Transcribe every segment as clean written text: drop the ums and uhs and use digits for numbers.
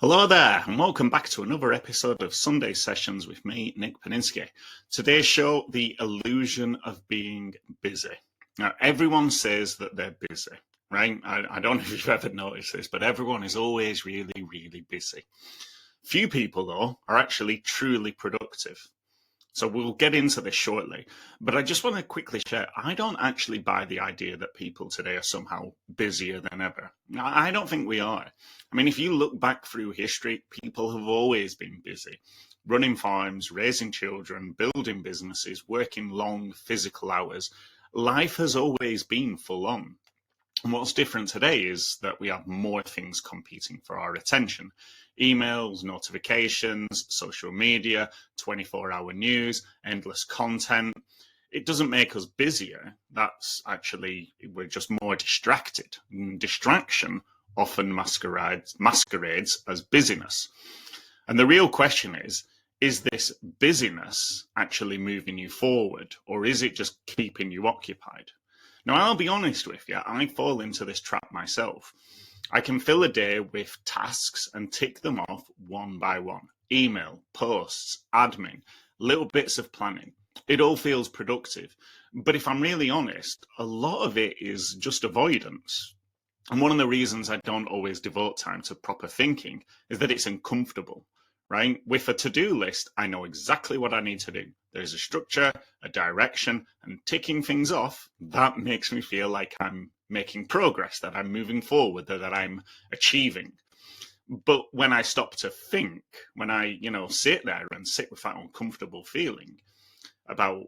Hello there, and welcome back to another episode of Sunday Sessions with me, Nick Paninsky. Today's show, the illusion of being busy. Now, everyone says that they're busy, right? I don't know if you've ever noticed this, but everyone is always really, really busy. Few people, though, are actually truly productive. So we'll get into this shortly, but I just want to quickly share, I don't actually buy the idea that people today are somehow busier than ever. I don't think we are. I mean, if you look back through history, people have always been busy, running farms, raising children, building businesses, working long physical hours. Life has always been full on. And what's different today is that we have more things competing for our attention. Emails, notifications, social media, 24-hour news, endless content. It doesn't make us busier. That's actually, we're just more distracted. And distraction often masquerades as busyness. And the real question is this busyness actually moving you forward, or is it just keeping you occupied? Now, I'll be honest with you, I fall into this trap myself. I can fill a day with tasks and tick them off one by one. Email, posts, admin, little bits of planning. It all feels productive. But if I'm really honest, a lot of it is just avoidance. And one of the reasons I don't always devote time to proper thinking is that it's uncomfortable, right? With a to-do list, I know exactly what I need to do. There's a structure, a direction, and ticking things off, that makes me feel like I'm making progress, that I'm moving forward, that I'm achieving. But when I stop to think, when I, sit there and sit with that uncomfortable feeling about,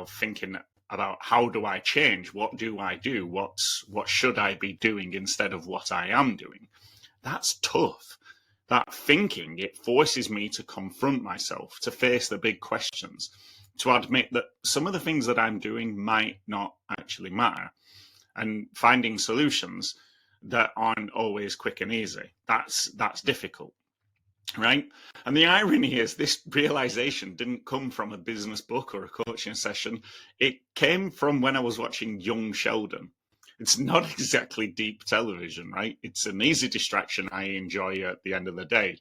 thinking about how do I change? What do I do? What should I be doing instead of what I am doing? That's tough. That thinking, it forces me to confront myself, to face the big questions, to admit that some of the things that I'm doing might not actually matter, and finding solutions that aren't always quick and easy. That's difficult, right? And the irony is this realization didn't come from a business book or a coaching session. It came from when I was watching Young Sheldon. It's not exactly deep television, right? It's an easy distraction I enjoy at the end of the day.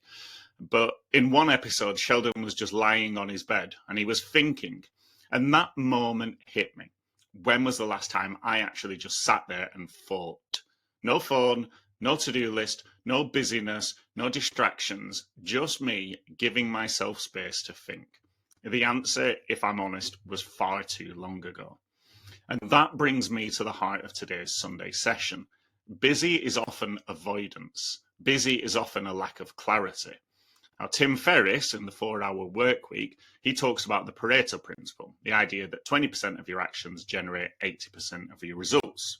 But in one episode, Sheldon was just lying on his bed and he was thinking. And that moment hit me. When was the last time I actually just sat there and thought? No phone, no to-do list, no busyness, no distractions, just me giving myself space to think. The answer, if I'm honest, was far too long ago. And that brings me to the heart of today's Sunday session. Busy is often avoidance. Busy is often a lack of clarity. Now, Tim Ferriss, in the 4-Hour Work Week, he talks about the Pareto Principle, the idea that 20% of your actions generate 80% of your results.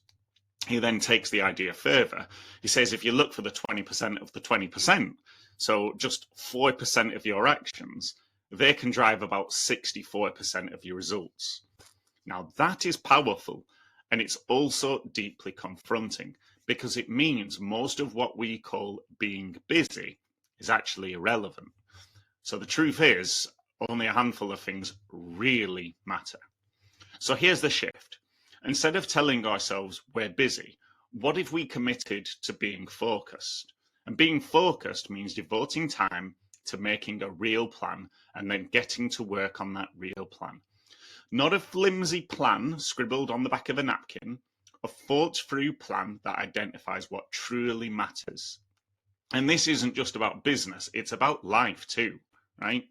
He then takes the idea further. He says if you look for the 20% of the 20%, so just 4% of your actions, they can drive about 64% of your results. Now, that is powerful, and it's also deeply confronting because it means most of what we call being busy is actually irrelevant. So the truth is, only a handful of things really matter. So here's the shift. Instead of telling ourselves we're busy, what if we committed to being focused? And being focused means devoting time to making a real plan and then getting to work on that real plan. Not a flimsy plan scribbled on the back of a napkin, a thought-through plan that identifies what truly matters. And this isn't just about business, it's about life too, right?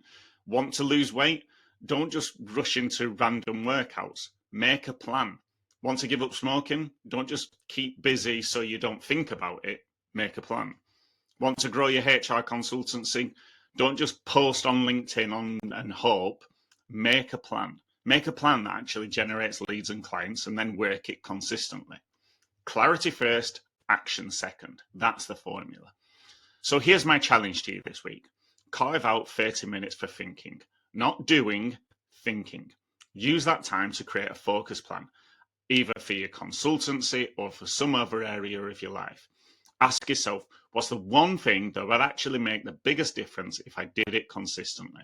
Want to lose weight? Don't just rush into random workouts. Make a plan. Want to give up smoking? Don't just keep busy so you don't think about it. Make a plan. Want to grow your HR consultancy? Don't just post on LinkedIn and hope. Make a plan. Make a plan that actually generates leads and clients and then work it consistently. Clarity first, action second. That's the formula. So here's my challenge to you this week. Carve out 30 minutes for thinking. Not doing, thinking. Use that time to create a focus plan, either for your consultancy or for some other area of your life. Ask yourself, what's the one thing that would actually make the biggest difference if I did it consistently?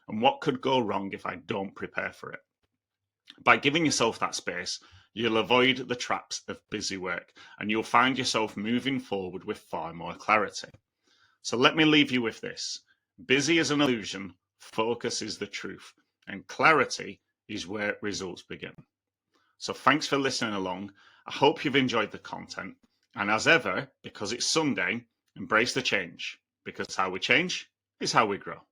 And what could go wrong if I don't prepare for it? By giving yourself that space, you'll avoid the traps of busy work and you'll find yourself moving forward with far more clarity. So let me leave you with this. Busy is an illusion, focus is the truth, and clarity is where results begin. So thanks for listening along. I hope you've enjoyed the content. And as ever, because it's Sunday, embrace the change, because how we change is how we grow.